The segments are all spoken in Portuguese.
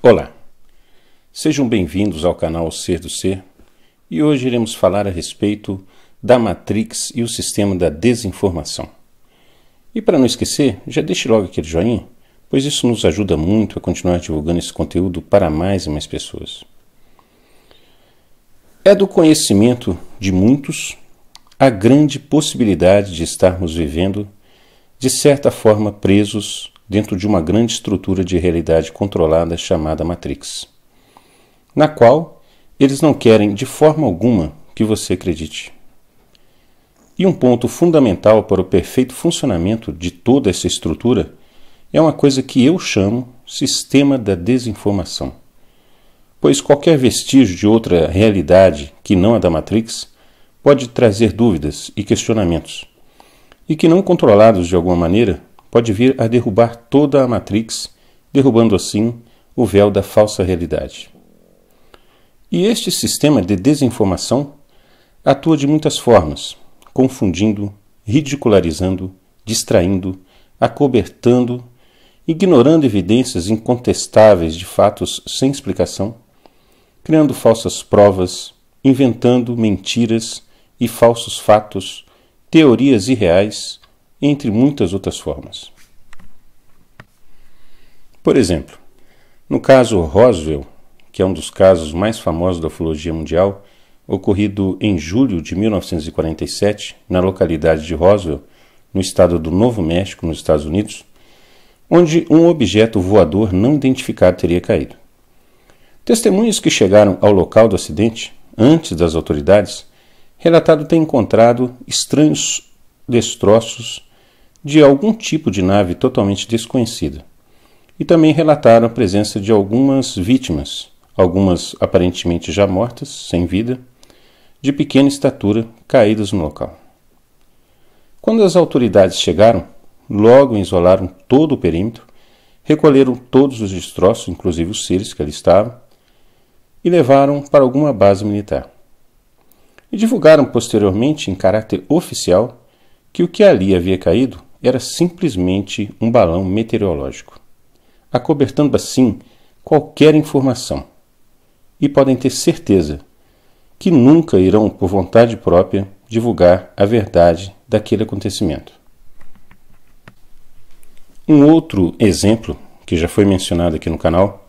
Olá, sejam bem-vindos ao canal Ser do Ser e hoje iremos falar a respeito da Matrix e o sistema da desinformação. E para não esquecer, já deixe logo aquele joinha, pois isso nos ajuda muito a continuar divulgando esse conteúdo para mais e mais pessoas. É do conhecimento de muitos a grande possibilidade de estarmos vivendo, de certa forma, presos dentro de uma grande estrutura de realidade controlada chamada Matrix, na qual eles não querem de forma alguma que você acredite. E um ponto fundamental para o perfeito funcionamento de toda essa estrutura é uma coisa que eu chamo sistema da desinformação, pois qualquer vestígio de outra realidade que não a da Matrix pode trazer dúvidas e questionamentos, e que não controlados de alguma maneira pode vir a derrubar toda a Matrix, derrubando assim o véu da falsa realidade. E este sistema de desinformação atua de muitas formas, confundindo, ridicularizando, distraindo, acobertando, ignorando evidências incontestáveis de fatos sem explicação, criando falsas provas, inventando mentiras e falsos fatos, teorias irreais, entre muitas outras formas. Por exemplo, no caso Roswell, que é um dos casos mais famosos da ufologia mundial, ocorrido em julho de 1947, na localidade de Roswell, no estado do Novo México, nos Estados Unidos, onde um objeto voador não identificado teria caído. Testemunhas que chegaram ao local do acidente, antes das autoridades, relataram ter encontrado estranhos destroços de algum tipo de nave totalmente desconhecida. E também relataram a presença de algumas vítimas, algumas aparentemente já mortas, sem vida, de pequena estatura, caídas no local. Quando as autoridades chegaram, logo isolaram todo o perímetro, recolheram todos os destroços, inclusive os seres que ali estavam, e levaram para alguma base militar. E divulgaram posteriormente, em caráter oficial, que o que ali havia caído era simplesmente um balão meteorológico, acobertando assim qualquer informação. E podem ter certeza que nunca irão, por vontade própria, divulgar a verdade daquele acontecimento. Um outro exemplo, que já foi mencionado aqui no canal,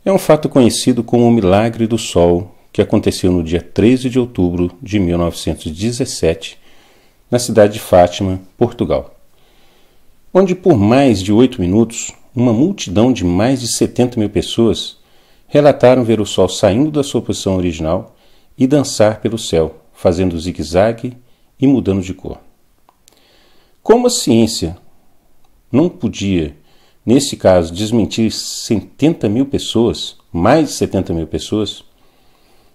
é um fato conhecido como o Milagre do Sol, que aconteceu no dia 13 de outubro de 1917, na cidade de Fátima, Portugal, onde por mais de 8 minutos, uma multidão de mais de 70 mil pessoas relataram ver o Sol saindo da sua posição original e dançar pelo céu, fazendo zigue-zague e mudando de cor. Como a ciência não podia, nesse caso, desmentir 70 mil pessoas, mais de 70 mil pessoas,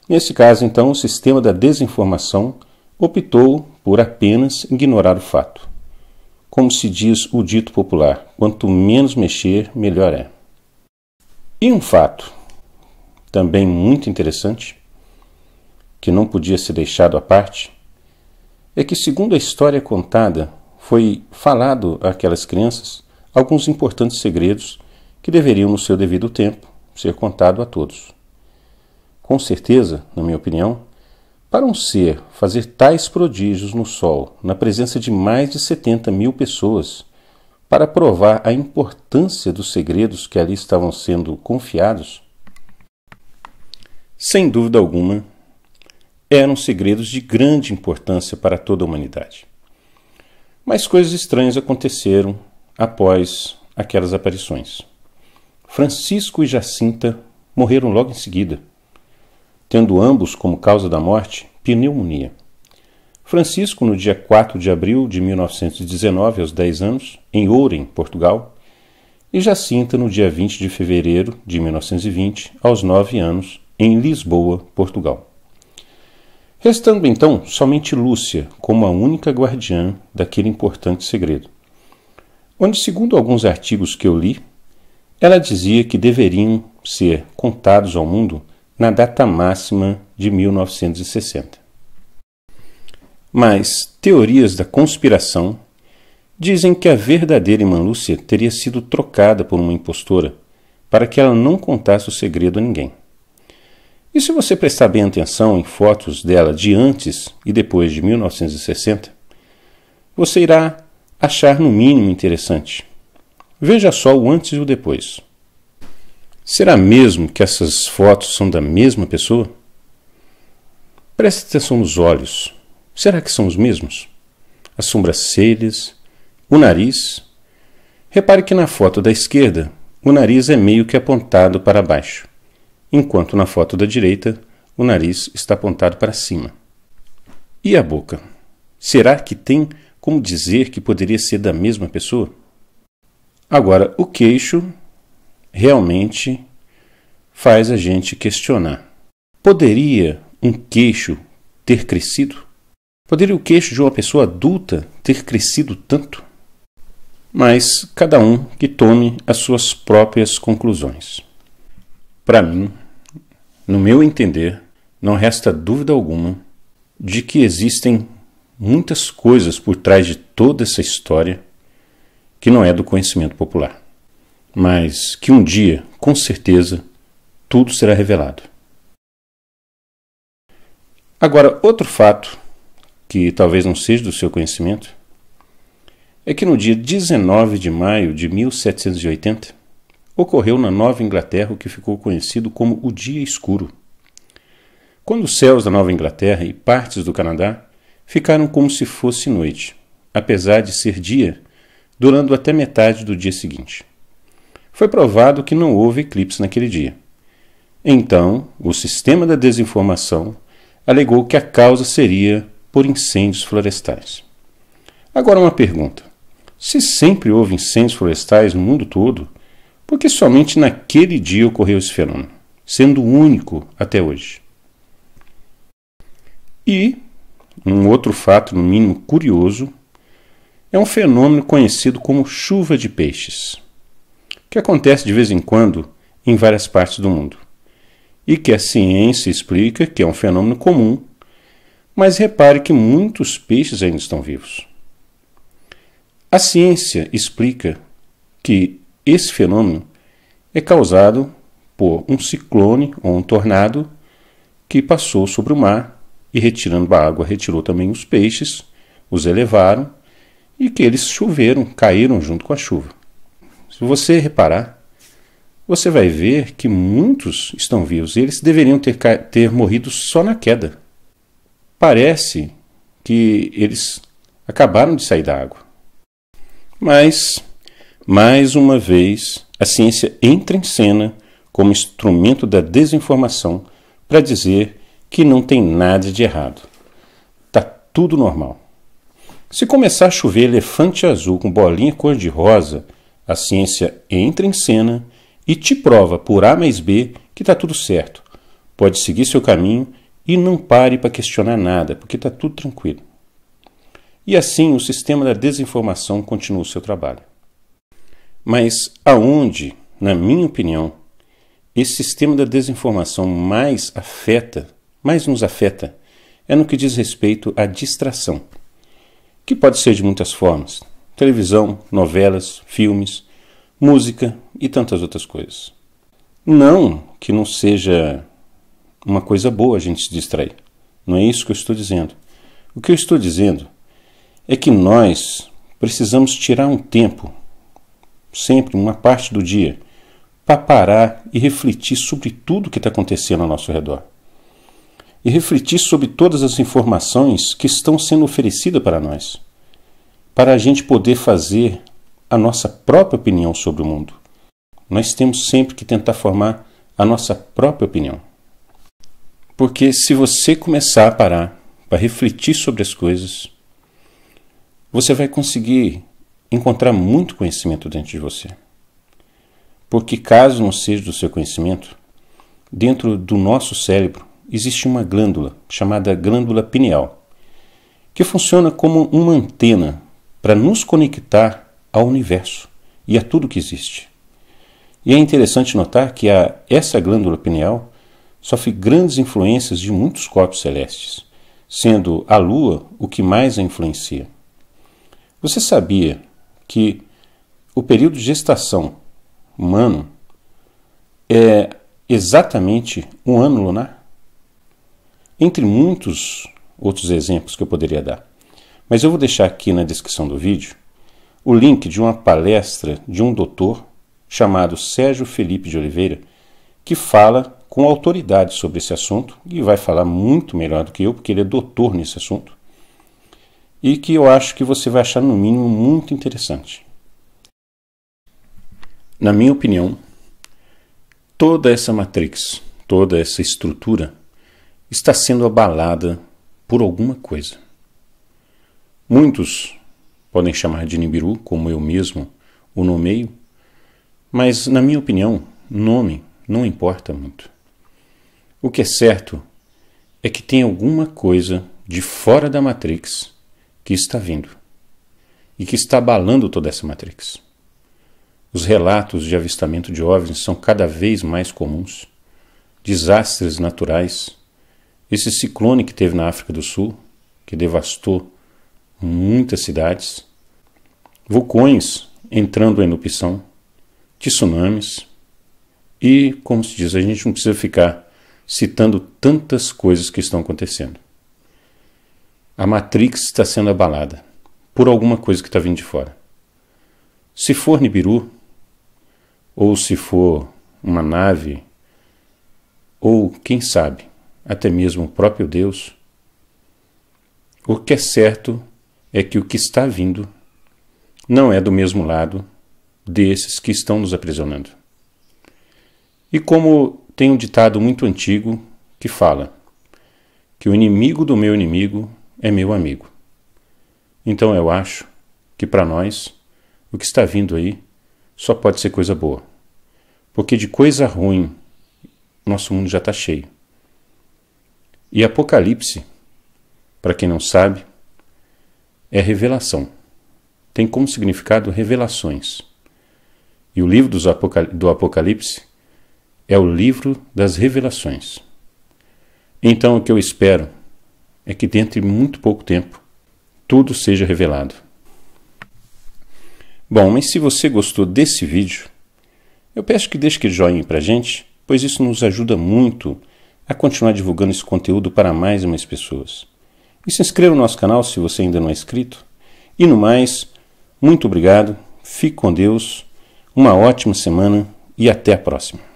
nesse caso, então, o sistema da desinformação optou por apenas ignorar o fato. Como se diz o dito popular, quanto menos mexer, melhor é. E um fato também muito interessante, que não podia ser deixado à parte, é que, segundo a história contada, foi falado àquelas crianças alguns importantes segredos que deveriam, no seu devido tempo, ser contado a todos. Com certeza, na minha opinião, para um ser fazer tais prodígios no Sol, na presença de mais de 70 mil pessoas, para provar a importância dos segredos que ali estavam sendo confiados, sem dúvida alguma, eram segredos de grande importância para toda a humanidade. Mas coisas estranhas aconteceram após aquelas aparições. Francisco e Jacinta morreram logo em seguida, tendo ambos como causa da morte pneumonia. Francisco, no dia 4 de abril de 1919, aos 10 anos, em Ourem, Portugal, e Jacinta, no dia 20 de fevereiro de 1920, aos 9 anos, em Lisboa, Portugal. Restando então somente Lúcia como a única guardiã daquele importante segredo, onde, segundo alguns artigos que eu li, ela dizia que deveriam ser contados ao mundo na data máxima de 1960. Mas teorias da conspiração dizem que a verdadeira irmã Lúcia teria sido trocada por uma impostora para que ela não contasse o segredo a ninguém. E se você prestar bem atenção em fotos dela de antes e depois de 1960, você irá achar no mínimo interessante. Veja só o antes e o depois. Será mesmo que essas fotos são da mesma pessoa? Preste atenção nos olhos. Será que são os mesmos? As sobrancelhas, o nariz. Repare que na foto da esquerda, o nariz é meio que apontado para baixo, enquanto na foto da direita, o nariz está apontado para cima. E a boca? Será que tem como dizer que poderia ser da mesma pessoa? Agora, o queixo realmente faz a gente questionar. Poderia um queixo ter crescido? Poderia o queixo de uma pessoa adulta ter crescido tanto? Mas cada um que tome as suas próprias conclusões. Para mim, no meu entender, não resta dúvida alguma de que existem muitas coisas por trás de toda essa história que não é do conhecimento popular, mas que um dia, com certeza, tudo será revelado. Agora, outro fato, que talvez não seja do seu conhecimento, é que no dia 19 de maio de 1780, ocorreu na Nova Inglaterra o que ficou conhecido como o Dia Escuro, quando os céus da Nova Inglaterra e partes do Canadá ficaram como se fosse noite, apesar de ser dia, durando até metade do dia seguinte. Foi provado que não houve eclipse naquele dia. Então, o sistema da desinformação alegou que a causa seria por incêndios florestais. Agora uma pergunta. Se sempre houve incêndios florestais no mundo todo, por que somente naquele dia ocorreu esse fenômeno, sendo único até hoje? E um outro fato, no mínimo curioso, é um fenômeno conhecido como chuva de peixes, que acontece de vez em quando em várias partes do mundo, e que a ciência explica que é um fenômeno comum, mas repare que muitos peixes ainda estão vivos. A ciência explica que esse fenômeno é causado por um ciclone ou um tornado que passou sobre o mar e, retirando a água, retirou também os peixes, os elevaram e que eles choveram, caíram junto com a chuva. Se você reparar, você vai ver que muitos estão vivos. Eles deveriam ter morrido só na queda. Parece que eles acabaram de sair da água. Mas, mais uma vez, a ciência entra em cena como instrumento da desinformação para dizer que não tem nada de errado. Está tudo normal. Se começar a chover elefante azul com bolinha cor-de-rosa, a ciência entra em cena e te prova por A mais B que está tudo certo. Pode seguir seu caminho e não pare para questionar nada, porque está tudo tranquilo. E assim o sistema da desinformação continua o seu trabalho. Mas aonde, na minha opinião, esse sistema da desinformação mais nos afeta, é no que diz respeito à distração, que pode ser de muitas formas: televisão, novelas, filmes, música e tantas outras coisas. Não que não seja uma coisa boa a gente se distrair. Não é isso que eu estou dizendo. O que eu estou dizendo é que nós precisamos tirar um tempo, sempre uma parte do dia, para parar e refletir sobre tudo que está acontecendo ao nosso redor. E refletir sobre todas as informações que estão sendo oferecidas para nós, para a gente poder fazer a nossa própria opinião sobre o mundo. Nós temos sempre que tentar formar a nossa própria opinião. Porque se você começar a parar para refletir sobre as coisas, você vai conseguir encontrar muito conhecimento dentro de você. Porque caso não seja do seu conhecimento, dentro do nosso cérebro existe uma glândula chamada glândula pineal, que funciona como uma antena para nos conectar ao universo e a tudo que existe. E é interessante notar que essa glândula pineal sofre grandes influências de muitos corpos celestes, sendo a Lua o que mais a influencia. Você sabia que o período de gestação humano é exatamente um ano lunar? Entre muitos outros exemplos que eu poderia dar. Mas eu vou deixar aqui na descrição do vídeo o link de uma palestra de um doutor chamado Sérgio Felipe de Oliveira, que fala com autoridade sobre esse assunto, e vai falar muito melhor do que eu, porque ele é doutor nesse assunto, e que eu acho que você vai achar, no mínimo, muito interessante. Na minha opinião, toda essa matrix, toda essa estrutura está sendo abalada por alguma coisa. Muitos podem chamar de Nibiru, como eu mesmo o nomeio, mas, na minha opinião, nome não importa muito. O que é certo é que tem alguma coisa de fora da Matrix que está vindo e que está abalando toda essa Matrix. Os relatos de avistamento de OVNIs são cada vez mais comuns. Desastres naturais. Esse ciclone que teve na África do Sul, que devastou muitas cidades. Vulcões entrando em erupção. Tsunamis. E, como se diz, a gente não precisa ficar citando tantas coisas que estão acontecendo. A Matrix está sendo abalada por alguma coisa que está vindo de fora. Se for Nibiru, ou se for uma nave, ou, quem sabe, até mesmo o próprio Deus, o que é certo é que o que está vindo não é do mesmo lado desses que estão nos aprisionando. E como tem um ditado muito antigo que fala que o inimigo do meu inimigo é meu amigo. Então eu acho que para nós o que está vindo aí só pode ser coisa boa. Porque de coisa ruim nosso mundo já está cheio. E Apocalipse, para quem não sabe, é revelação. Tem como significado revelações. E o livro do Apocalipse é o livro das revelações. Então o que eu espero é que dentro de muito pouco tempo tudo seja revelado. Bom, mas se você gostou desse vídeo, eu peço que deixe aquele joinha pra gente, pois isso nos ajuda muito a continuar divulgando esse conteúdo para mais e mais pessoas. E se inscreva no nosso canal se você ainda não é inscrito. E no mais, muito obrigado, fique com Deus, uma ótima semana e até a próxima.